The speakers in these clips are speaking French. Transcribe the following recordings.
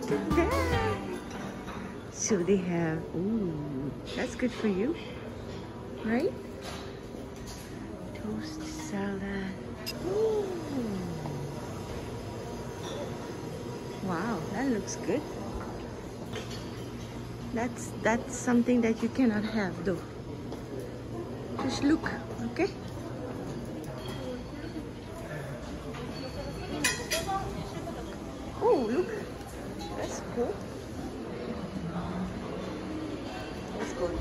look at that. So they have, ooh, that's good for you, right? Toast salad. Ooh. Wow, that looks good. That's something that you cannot have though. Just look, okay? Oh, look, that's cool. That's good.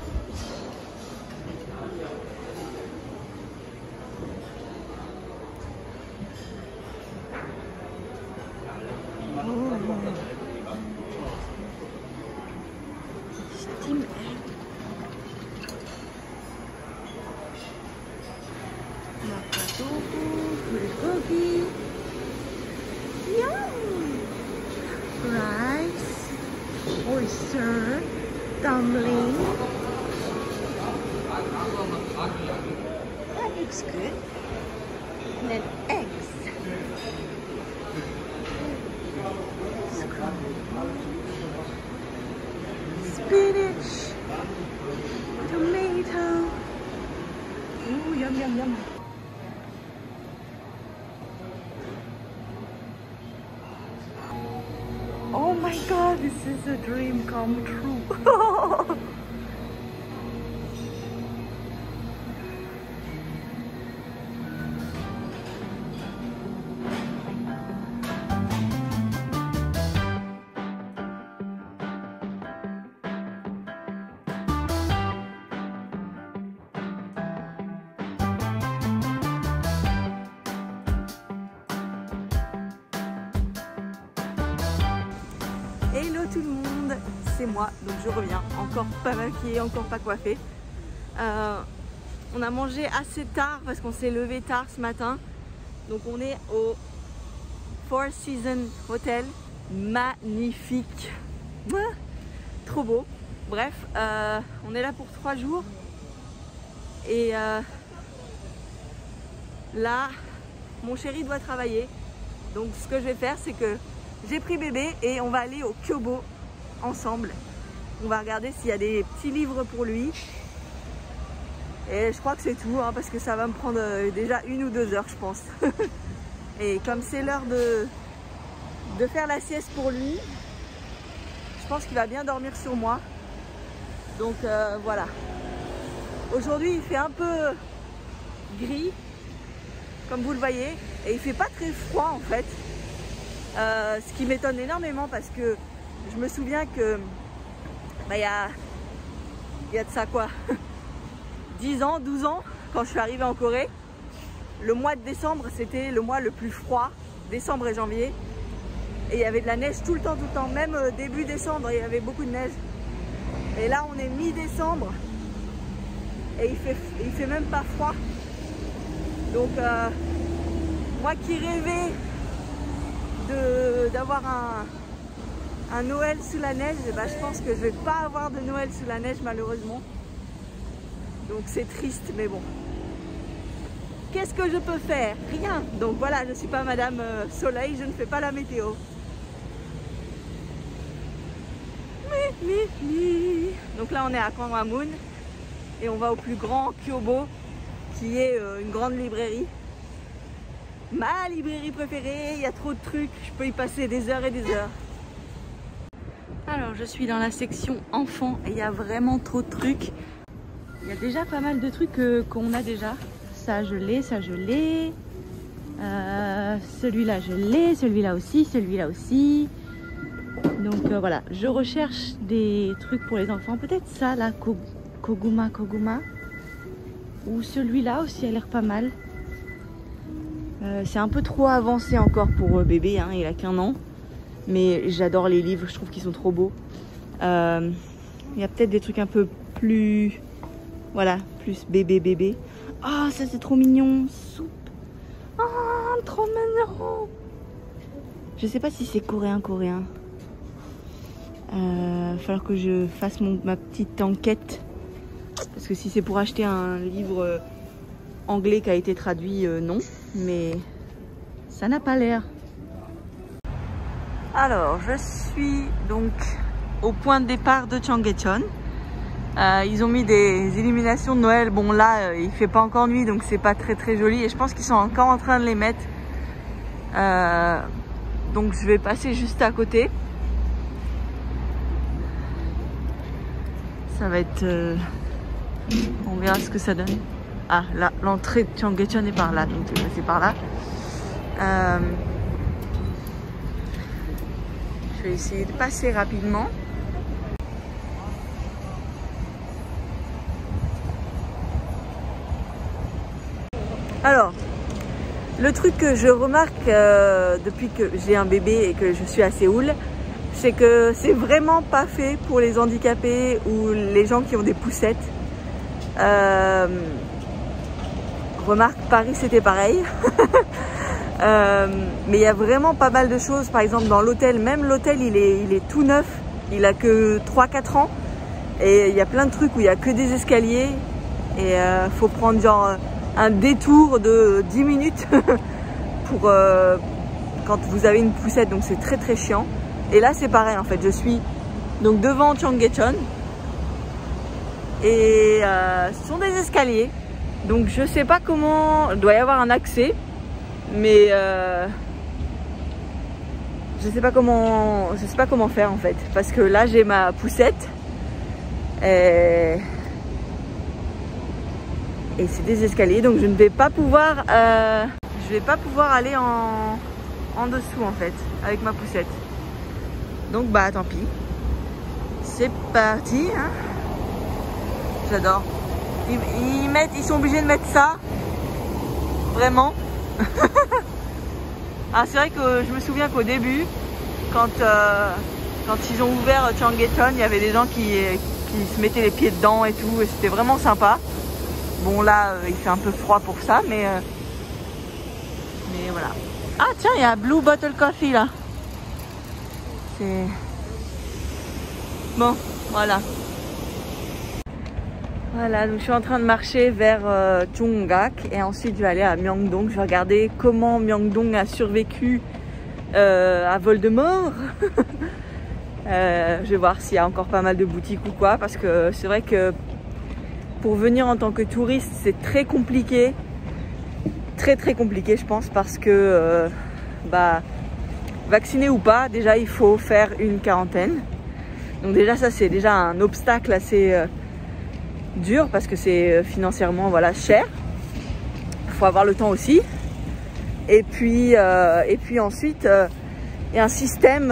Steam egg. Makatofu, bulgogi. Yum! Rice, oyster, dumpling. That looks good. And then eggs. Spinach, tomato. Ooh, yum, yum, yum. Oh my god, this is a dream come true. Hello tout le monde, c'est moi, donc je reviens, encore pas maquillée, encore pas coiffée. On a mangé assez tard parce qu'on s'est levé tard ce matin. Donc on est au Four Seasons Hotel, magnifique, trop beau. Bref, on est là pour 3 jours et là, mon chéri doit travailler. Donc ce que je vais faire, c'est que j'ai pris bébé et on va aller au Kyobo ensemble. On va regarder s'il y a des petits livres pour lui. Et je crois que c'est tout, hein, parce que ça va me prendre déjà 1 ou 2 heures, je pense. Et comme c'est l'heure de faire la sieste pour lui, je pense qu'il va bien dormir sur moi. Donc voilà. Aujourd'hui, il fait un peu gris, comme vous le voyez. Et il fait pas très froid en fait. Ce qui m'étonne énormément parce que je me souviens que il y a de ça quoi 10 ans, 12 ans, quand je suis arrivée en Corée, le mois de décembre c'était le mois le plus froid, décembre et janvier, et il y avait de la neige tout le temps, même début décembre il y avait beaucoup de neige. Et là on est mi-décembre et il fait même pas froid. Donc moi qui rêvais d'avoir un Noël sous la neige, bah, je pense que je vais pas avoir de Noël sous la neige malheureusement. Donc c'est triste, mais bon. Qu'est-ce que je peux faire? Rien. Donc voilà, je suis pas Madame Soleil, je ne fais pas la météo. Donc là on est à Gwanghwamun et on va au plus grand Kyobo qui est une grande librairie. Ma librairie préférée, il y a trop de trucs, je peux y passer des heures et des heures. Alors je suis dans la section enfants et il y a vraiment trop de trucs. Il y a déjà pas mal de trucs qu'on a déjà. Ça je l'ai, ça je l'ai. Celui-là je l'ai, celui-là aussi. Donc voilà, je recherche des trucs pour les enfants. Peut-être ça là, Koguma. Ou celui-là aussi a l'air pas mal. C'est un peu trop avancé encore pour bébé, hein, il a qu'1 an. Mais j'adore les livres, je trouve qu'ils sont trop beaux. Il y a peut-être des trucs un peu plus... Voilà, plus bébé. Oh, ça c'est trop mignon. Soupe. Oh, trop mignon. Je sais pas si c'est coréen. Va falloir que je fasse ma petite enquête. Parce que si c'est pour acheter un livre anglais qui a été traduit, non. Mais ça n'a pas l'air. Alors, je suis donc au point de départ de Cheonggyecheon. Ils ont mis des illuminations de Noël. Bon là, il fait pas encore nuit, donc c'est pas très joli. Et je pense qu'ils sont encore en train de les mettre. Donc je vais passer juste à côté. Ça va être... on verra ce que ça donne. Ah, là, l'entrée de Cheonggyecheon est par là, donc je vais passer par là. Je vais essayer de passer rapidement. Alors, le truc que je remarque depuis que j'ai un bébé et que je suis à Séoul, c'est que c'est vraiment pas fait pour les handicapés ou les gens qui ont des poussettes. Remarque, Paris c'était pareil. Mais il y a vraiment pas mal de choses. Par exemple dans l'hôtel, même l'hôtel il est tout neuf. Il a que 3-4 ans. Et il y a plein de trucs où il n'y a que des escaliers. Et faut prendre genre un détour de 10 minutes pour quand vous avez une poussette. Donc c'est très chiant. Et là c'est pareil en fait. Je suis donc devant Cheonggyecheon. Et ce sont des escaliers. Donc je sais pas comment, il doit y avoir un accès, mais je sais pas comment faire en fait, parce que là j'ai ma poussette et c'est des escaliers, donc je ne vais pas pouvoir, aller en dessous en fait avec ma poussette. Donc bah tant pis, c'est parti. Hein. J'adore. Ils sont obligés de mettre ça. Vraiment. Ah, c'est vrai que je me souviens qu'au début, quand ils ont ouvert Cheonggyecheon, il y avait des gens qui se mettaient les pieds dedans et tout. Et c'était vraiment sympa. Bon là, il fait un peu froid pour ça, mais voilà. Ah tiens, il y a Blue Bottle Coffee là. C'est... Bon, voilà. Voilà, donc je suis en train de marcher vers Jongak et ensuite je vais aller à Myeongdong. Je vais regarder comment Myeongdong a survécu à Voldemort. Je vais voir s'il y a encore pas mal de boutiques ou quoi, parce que c'est vrai que pour venir en tant que touriste, c'est très compliqué. Très compliqué je pense, parce que vacciné ou pas, déjà il faut faire une quarantaine. Donc déjà ça c'est déjà un obstacle assez... dur parce que c'est financièrement voilà cher. Il faut avoir le temps aussi. Et puis ensuite il y a un système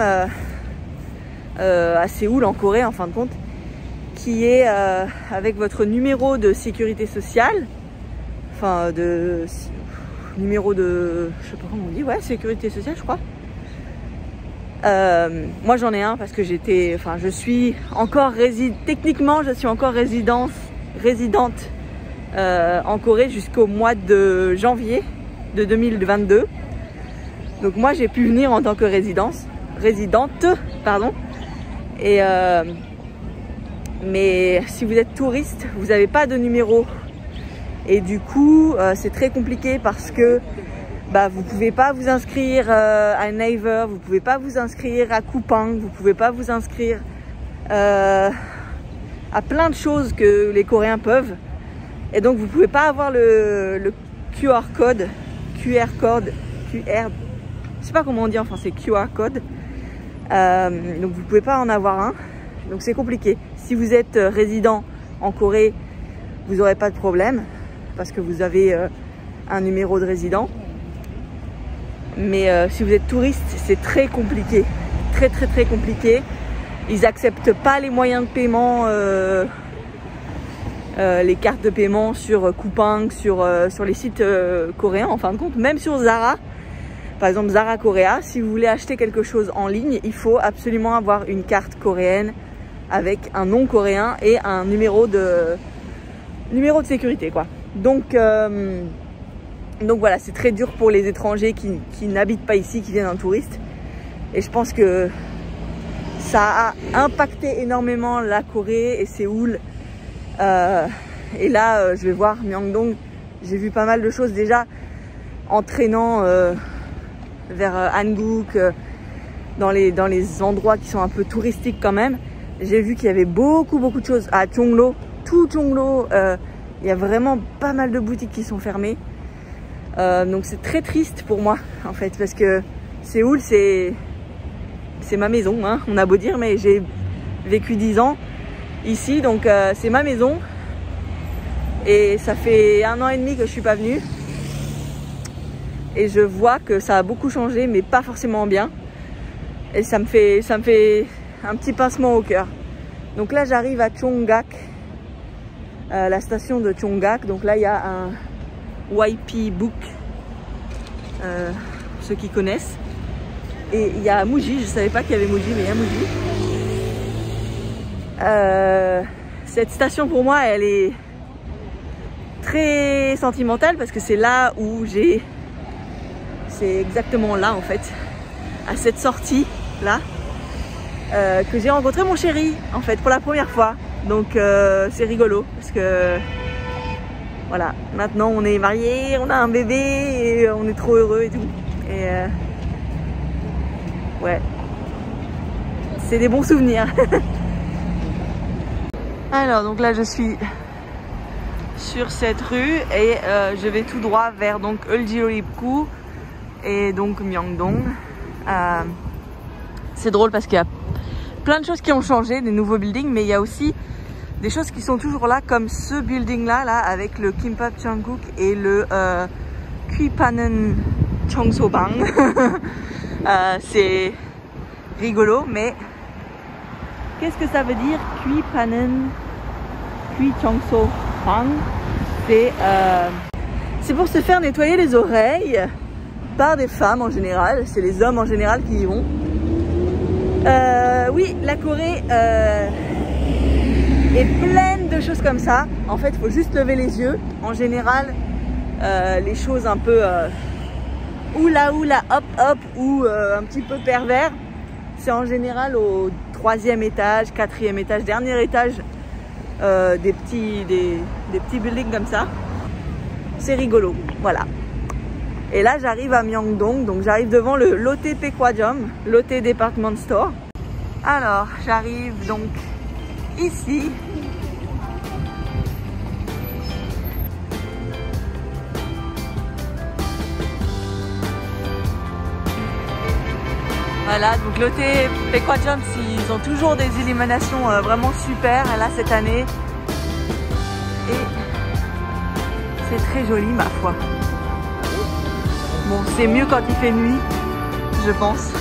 à Séoul en Corée en fin de compte qui est avec votre numéro de sécurité sociale, enfin de numéro de, je sais pas comment on dit, ouais, sécurité sociale je crois. Moi j'en ai un parce que je suis encore techniquement je suis encore résidente en Corée jusqu'au mois de janvier de 2022. Donc moi j'ai pu venir en tant que résidente, pardon. Et mais si vous êtes touriste, vous n'avez pas de numéro. Et du coup c'est très compliqué parce que vous pouvez pas vous inscrire à Naver, vous pouvez pas vous inscrire à Coupang, vous pouvez pas vous inscrire à plein de choses que les Coréens peuvent. Et donc vous pouvez pas avoir le QR code, je sais pas comment on dit en français, QR code. Donc vous pouvez pas en avoir un. Donc c'est compliqué. Si vous êtes résident en Corée, vous n'aurez pas de problème parce que vous avez un numéro de résident. Mais si vous êtes touriste, c'est très compliqué. Très compliqué. Ils acceptent pas les moyens de paiement, les cartes de paiement sur Coupang, sur les sites coréens en fin de compte. Même sur Zara, par exemple Zara Korea, si vous voulez acheter quelque chose en ligne, il faut absolument avoir une carte coréenne avec un nom coréen et un numéro de sécurité quoi. Donc voilà, c'est très dur pour les étrangers qui n'habitent pas ici, qui viennent en touriste. Et je pense que ça a impacté énormément la Corée et Séoul. Et là, je vais voir Myeongdong. J'ai vu pas mal de choses déjà en traînant vers Hanguk. dans les endroits qui sont un peu touristiques quand même. J'ai vu qu'il y avait beaucoup de choses à Chonglo, tout Chonglo. Il y a vraiment pas mal de boutiques qui sont fermées. Donc c'est très triste pour moi en fait, parce que Séoul c'est ma maison, hein, on a beau dire, mais j'ai vécu 10 ans ici, donc c'est ma maison. Et ça fait 1 an et demi que je suis pas venue. Et je vois que ça a beaucoup changé, mais pas forcément bien. Et ça me fait un petit pincement au cœur. Donc là j'arrive à Chonggak, la station de Chonggak. Donc là il y a un YP Book, ceux qui connaissent. Et il y a Muji, je savais pas qu'il y avait Muji, mais il y a Muji. Cette station pour moi elle est très sentimentale parce que c'est là où c'est exactement là en fait, à cette sortie là, que j'ai rencontré mon chéri en fait pour la première fois. Donc c'est rigolo parce que voilà, maintenant on est mariés, on a un bébé et on est trop heureux et tout. Et ouais, c'est des bons souvenirs. Alors donc là je suis sur cette rue et je vais tout droit vers donc Euljeolipgu et donc Myeongdong. C'est drôle parce qu'il y a plein de choses qui ont changé, des nouveaux buildings, mais il y a aussi des choses qui sont toujours là, comme ce building là avec le Kimbap Janguk et le Kwipanen Chongsobang. C'est rigolo, mais qu'est-ce que ça veut dire Kwipanen Chongsobang? C'est pour se faire nettoyer les oreilles par des femmes en général. C'est les hommes en général qui y vont. Oui, la Corée est pleine de choses comme ça. En fait, il faut juste lever les yeux. En général, les choses un peu oula oula hop hop ou un petit peu pervers, c'est en général au 3e étage, 4e étage, dernier étage des petits buildings comme ça. C'est rigolo, voilà. Et là j'arrive à Myeongdong, donc j'arrive devant le Lotte Pekwajom, Lotte Department Store. Alors j'arrive donc ici. Voilà, donc Lotte Pekwajom, ils ont toujours des illuminations vraiment super là cette année. Et c'est très joli ma foi. Bon, c'est mieux quand il fait nuit, je pense.